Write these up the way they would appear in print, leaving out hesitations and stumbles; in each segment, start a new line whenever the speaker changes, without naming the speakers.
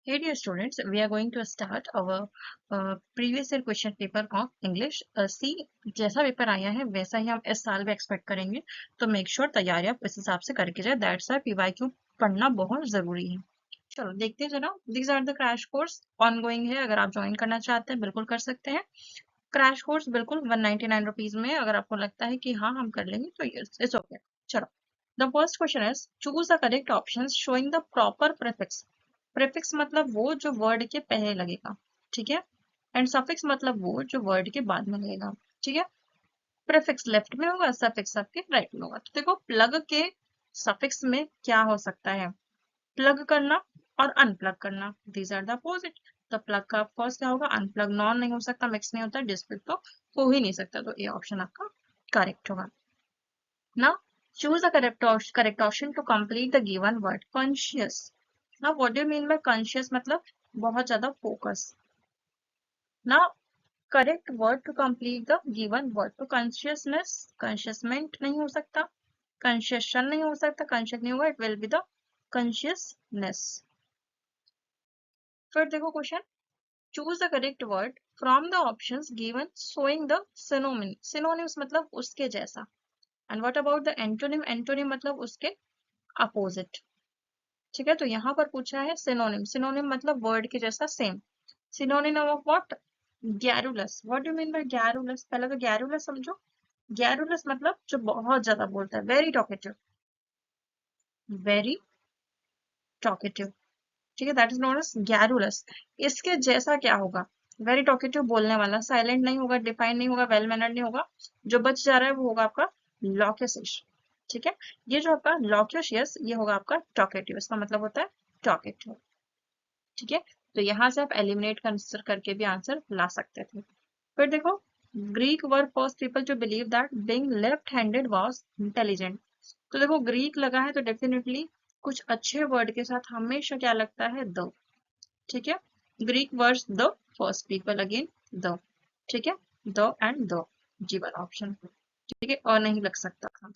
Hey dear students, we are going to start our previous year question paper of English. See, जैसा paper आया है वैसा ही हम इस साल भी एक्सपेक्ट करेंगे, तो मेक श्योर तैयारी आप इस हिसाब से करके जाए। दैट्स व्हाई PYQ पढ़ना बहुत जरूरी है। चलो देखते हैं जरा। This are the crash course ongoing है, अगर आप ज्वाइन करना चाहते हैं बिल्कुल कर सकते हैं। क्रैश कोर्स बिल्कुल 199 रुपीज में, अगर आपको लगता है कि हाँ हम कर लेंगे तो इट्स ओके। चलो, the first question is choose the correct option showing the proper prefix. Prefix मतलब वो जो वर्ड के पहले लगेगा, ठीक है, एंड सफिक्स मतलब वो जो वर्ड के बाद में लगेगा, ठीक है। प्रीफिक्स लेफ्ट में होगा, सफिक्स आपके राइट में होगा। तो देखो, प्लग के सफिक्स में क्या हो सकता है? प्लग करना और अनप्लग करना, दीज आर द अपोजिट। तो प्लग का ऑफकोर्स क्या होगा? अनप्लग। नॉन नहीं हो सकता, मिक्स नहीं होता, डिस्प्लिट तो हो ही नहीं सकता, तो ये ऑप्शन आपका करेक्ट होगा ना। Choose the correct option to complete the given word. Conscious, now what do you mean by conscious? मतलब बहुत ज्यादा फोकस ना। Correct word to complete the given word, तो कॉन्शियसनेस, कॉन्शियसमेंट नहीं हो सकता, कॉन्शियसन नहीं हो सकता, कॉन्शियस नहीं होगा, it will be the consciousness. फिर देखो question, choose the correct word from the options given showing the synonym. Synonyms मतलब उसके जैसा। And what about the antonym? Antonym मतलब उसके अपोजिट, ठीक है। तो यहाँ पर पूछा है सिनोनिम। सिनोनिम मतलब वर्ड के जैसा, same. Synonym of what? Garrulous. What do mean by garrulous? पहले तो गैरुलस समझो। गैरुलस मतलब जो बहुत ज्यादा बोलता है, वेरी टॉकेटिव, वेरी टॉकेटिव, ठीक है, that is known as garrulous. इसके जैसा क्या होगा? वेरी टॉकेटिव बोलने वाला, साइलेंट नहीं होगा, डिफाइन नहीं होगा, वेल मैनर्ड नहीं होगा। जो बच जा रहा है वो होगा आपका लॉकेसिश, ठीक है। ये जो आपका लॉक्यूशियस, ये होगा आपका टॉकेटिव, इसका मतलब होता है टॉकेटिव, ठीक है। तो यहाँ से आप एलिमिनेट कंसिडर करके भी आंसर ला सकते थे। फिर देखो, ग्रीक वर फर्स्ट पीपल जो believe that being left handed was intelligent. तो देखो, ग्रीक लगा है तो डेफिनेटली कुछ अच्छे वर्ड के साथ हमेशा क्या लगता है? द, ठीक है। Greek words the first people, again the, ठीक है। द एंड द, जी वाला ऑप्शन, ठीक है, और नहीं लग सकता था।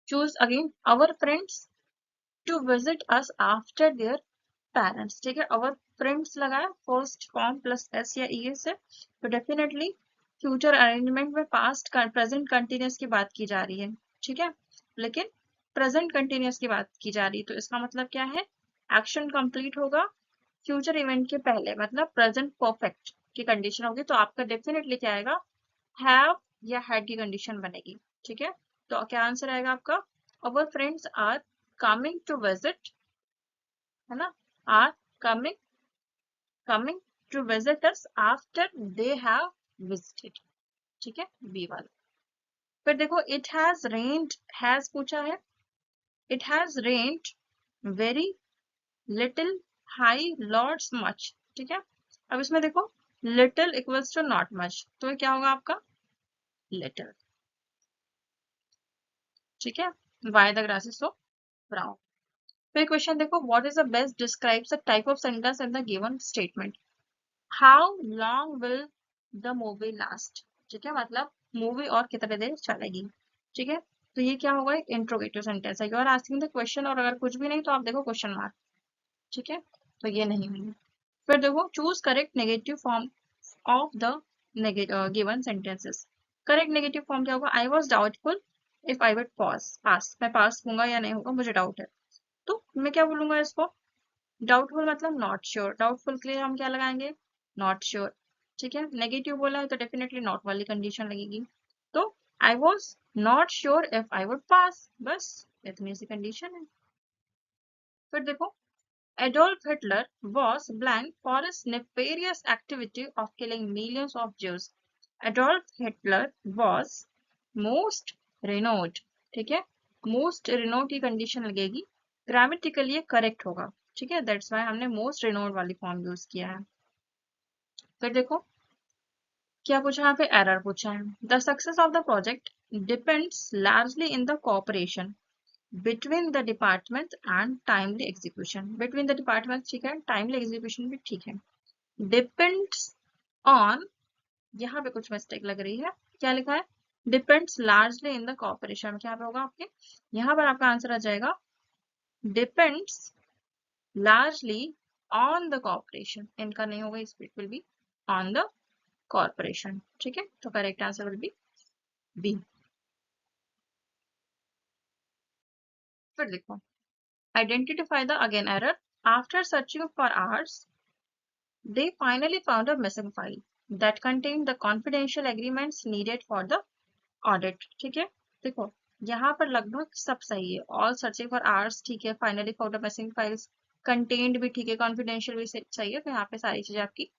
Choose again our friends to visit us after their parents, ठीक है। अवर फ्रेंड्स लगाया फर्स्ट फॉर्म प्लस एस या ई से, तो डेफिनेटली फ्यूचर अरेंजमेंट में पास्ट प्रेजेंट कंटिन्यूस की बात की जा रही है, ठीक है, लेकिन प्रेजेंट कंटिन्यूस की बात की जा रही है, तो इसका मतलब क्या है? एक्शन कंप्लीट होगा फ्यूचर इवेंट के पहले, मतलब प्रेजेंट परफेक्ट की कंडीशन होगी, तो आपका डेफिनेटली क्या आएगा? हैव या हैड की कंडीशन बनेगी, ठीक है। तो क्या आंसर आएगा आपका? Our friends are coming to visit, है ना, are coming coming to visit us after they have visited, ठीक है, बी वाला। फिर देखो, इट हैज रेन्ड, हैज पूछा है, it has rained very little, high, lots, much, ठीक है। अब इसमें देखो, little equals to not much, तो ये क्या होगा आपका? लिटिल, ठीक है। Why the grass is so brown. फिर क्वेश्चन देखो, what is the best describes the type of sentence in the given statement. How long will the movie last, ठीक है, मतलब मूवी और कितने देर चलेगी, ठीक है। तो ये क्या होगा? एक इंट्रोगेटिव सेंटेंस है। You are asking the question, और अगर कुछ भी नहीं तो आप देखो क्वेश्चन मार्क, ठीक है, तो ये नहीं होंगे। फिर देखो, choose correct negative form of the given sentences. Correct negative form क्या होगा? I was doubtful if I would pass, pass, मैं पास होऊंगा या नहीं होगा मुझे डाउट है, तो मैं क्या बोलूंगा इसको? डाउटफुल मतलब नॉट श्योर, डाउटफुल के लिए हम क्या लगाएंगे? नॉट श्योर, ठीक है। नेगेटिव बोला है तो डेफिनेटली नॉट वाली कंडीशन लगेगी, तो I was not sure if I would पास, बस इतनी सी कंडीशन है। फिर देखो, Adolf Hitler was blank for his nefarious activity of killing millions of Jews. Adolf Hitler was most renowned, ठीक है, most renowned की कंडीशन लगेगी, ग्रामेटिकली ये करेक्ट होगा, ठीक है, दैट्स वाई हमने मोस्ट रिनोड वाली फॉर्म यूज किया है। फिर देखो क्या पूछा, यहाँ पे एरर पूछा है। The success of the project depends largely in the cooperation between the department and timely execution. Between the department ठीक है, टाइमली एग्जीक्यूशन भी ठीक है। डिपेंड्स ऑन, यहाँ पे कुछ मिस्टेक लग रही है, क्या लिखा है? Depends largely in the cooperation, क्या पे होगा आपके? यहाँ पर आपका आंसर आ जाएगा depends largely on the corporation, इनका नहीं होगा, it will be on the corporation. ठीक है, तो correct answer will be B. फिर देखो, identify the again error, after searching for hours they finally found a missing file that contained the confidential agreements needed for the audit। ठीक है, देखो यहाँ पर लगभग सब सही है, ऑल सर्चिंग फॉर आवर्स ठीक है, finally found the missing files, contained भी ठीक है, कॉन्फिडेंशियल भी सही है, तो यहाँ पे सारी चीजें आपकी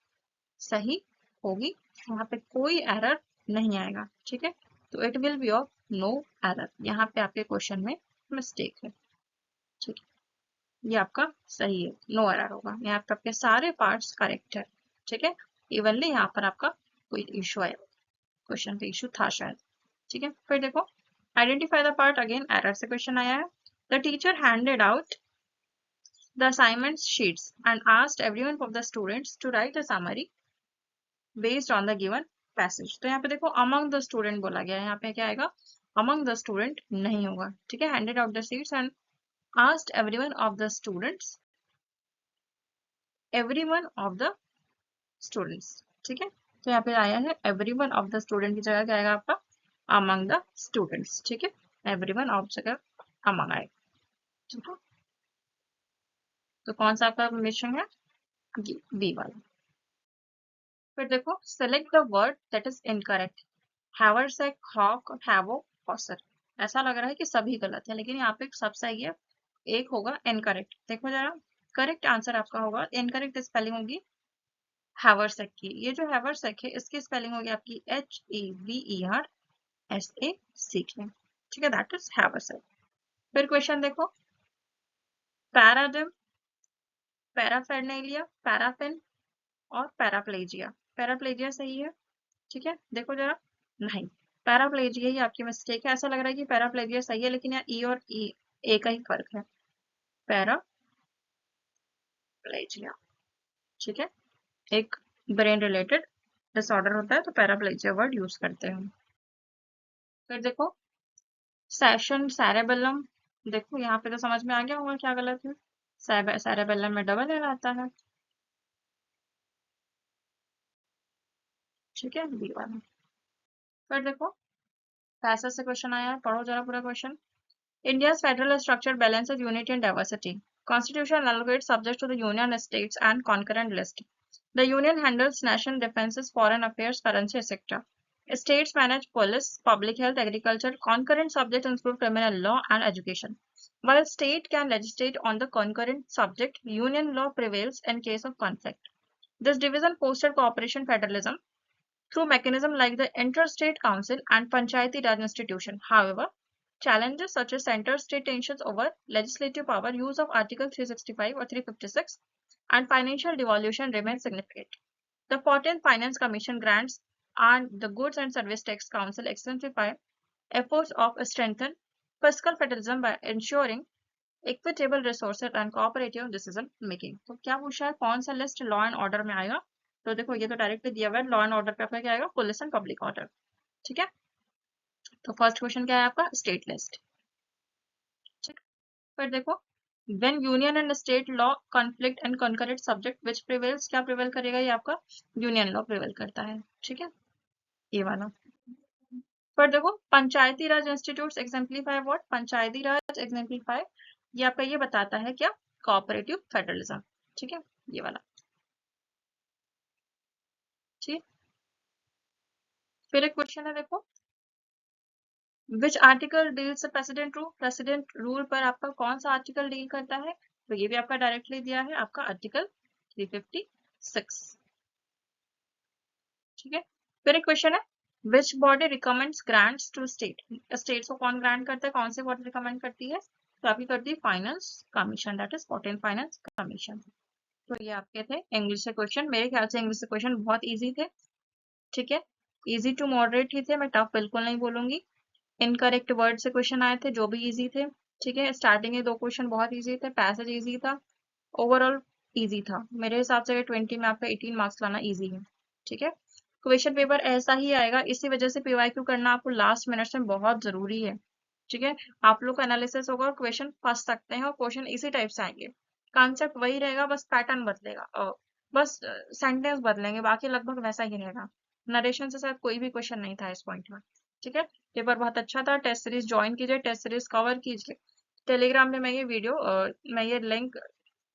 सही होगी, यहाँ पे कोई एरर नहीं आएगा। ठीक है, तो it will be of no error, यहाँ पे आपके क्वेश्चन में मिस्टेक है। ठीक है, ये आपका सही है, नो एरर होगा, यहाँ पे आपके सारे पार्ट्स करेक्ट है। ठीक है, इवनली यहाँ पर आपका कोई इशू आया, क्वेश्चन पे इशू था शायद। ठीक है, फिर देखो, identify the part, again error से क्वेश्चन आया है। The teacher handed out the assignment sheets and asked everyone of the students to write a summary based on the given passage. तो यहाँ पे देखो अमंग द स्टूडेंट बोला गया है, यहाँ पे क्या आएगा, अमंग द स्टूडेंट नहीं होगा। ठीक है, handed out the sheets and asked everyone of the students, everyone of the students। ठीक है, तो यहाँ पे आया है everyone of the student की जगह क्या आएगा आपका, among the students। ठीक है, everyone of जगह among आएगा। ठीक है, तो कौन सा आपका मिशन है, बी वाला। फिर देखो, select the word that is incorrect, haversack, hawk, havo, hauser। ऐसा लग रहा है कि सभी गलत है, लेकिन यहाँ पे सब सही है, एक होगा इनकरेक्ट। देखो जरा, करेक्ट आंसर आपका होगा, इनकरेक्ट स्पेलिंग होगी हैवर्सैक की। ये जो हैवर्सैक है इसकी स्पेलिंग होगी आपकी HAVERSAC। ठीक है, दैट इज हैवर्सैक। फिर क्वेश्चन देखो, पैराडिम, पैराफेर्नेलिया, पैराफिन और पैराप्लेजिया। पैराप्लेजिया सही है। ठीक है, देखो जरा, नहीं, पैराप्लेजिया ही आपकी मिस्टेक है। ऐसा लग रहा है कि पैराप्लेजिया सही है, लेकिन यहाँ ई और ए का ही फर्क है, पैराप्लेजिया। ठीक है, एक ब्रेन रिलेटेड डिसऑर्डर होता है, तो पैराप्लेजिया वर्ड यूज करते हैं। फिर देखो, सेशन सैरेबेलम, देखो यहाँ पे तो समझ में आ गया होगा क्या गलत है, सैरेबेलम में डबल एल आता है। ठीक है, बी वाला। फिर देखो, पैसा से क्वेश्चन आया है, पढ़ो जरा पूरा question. India's federal structure balances unity and diversity. Constitution allocates subjects to the union states and concurrent list. The union handles national defenses, foreign affairs, currency, etc. States manage police, public health, agriculture. Concurrent subjects include criminal law and education. While a state can legislate on the concurrent subject, union law prevails in case of conflict. This division fostered cooperation federalism through mechanisms like the Interstate Council and Panchayati Raj institution. However, challenges such as center-state tensions over legislative power, use of Article 365 or 356, and financial devolution remain significant. The 14th Finance Commission grants and the Goods and Service Tax Council exemplify efforts of strengthen fiscal federalism by ensuring equitable resources and cooperative decision making। तो क्या पूछा है, कौन सा list law and order में आएगा, तो देखो ये तो डायरेक्टली दिया हुआ है, लॉ एंड ऑर्डर पे आपका क्या आएगा, पुलिस एंड पब्लिक ऑर्डर। ठीक है, तो फर्स्ट क्वेश्चन क्या है आपका, स्टेट लिस्ट। ठीक, फिर देखो, when union and state law conflict and concurrent subject which prevails, क्या प्रिवेल करेगा, ये आपका यूनियन लॉ प्रिवेल करता है। ठीक है, ये वाला। फिर देखो, Panchayati Raj institute exemplify what, Panchayati Raj exemplify, ये आपका ये बताता है क्या, कोऑपरेटिव फेडरलिज्म। ठीक है, ये वाला। ठीक, फिर एक क्वेश्चन है देखो, which article deals president rule, president rule पर आपका कौन सा आर्टिकल डील करता है, तो ये भी आपका डायरेक्टली दिया है, आपका आर्टिकल 356। ठीक है, फिर एक क्वेश्चन है, which body recommends grants to state, states को कौन ग्रांट करता है, कौन सी बॉडी रिकमेंड करती है, तो आपकी करती है finance commission, that is 14th finance commission. तो ये आपके थे इंग्लिश से क्वेश्चन, मेरे ख्याल से इंग्लिश से क्वेश्चन बहुत इजी थे। ठीक है, इजी टू मॉडरेट ही थे, मैं टफ बिल्कुल नहीं बोलूंगी। इनकरेक्ट वर्ड से क्वेश्चन आए थे जो भी इजी थे। ठीक है, स्टार्टिंग के 2 क्वेश्चन बहुत इजी थे, पैसेज इजी था, ओवरऑल इजी था। मेरे हिसाब से 20 में आपका 18 मार्क्स लाना इजी है। ठीक है, क्वेश्चन पेपर ऐसा ही आएगा, इसी वजह से पीवाईक्यू करना आपको लास्ट मिनट में बहुत जरूरी है। ठीक है, आप लोग का एनालिसिस होगा और क्वेश्चन फंस सकते हैं और क्वेश्चन इसी टाइप से आएंगे। कॉन्सेप्ट वही रहेगा, बस पैटर्न बदलेगा, बस सेंटेंस बदलेंगे, बाकी लगभग वैसा ही रहेगा। नरेशन से शायद कोई भी क्वेश्चन नहीं था इस पॉइंट में। ठीक है, पेपर बहुत अच्छा था। टेस्ट सीरीज ज्वाइन कीजिए, टेस्ट सीरीज कवर कीजिए। टेलीग्राम में मैं ये वीडियो मैं ये लिंक,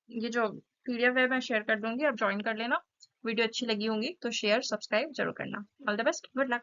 ये जो पीडीएफ है मैं शेयर कर दूंगी, आप ज्वाइन कर लेना। वीडियो अच्छी लगी होंगी तो शेयर सब्सक्राइब जरूर करना। All the best, good luck.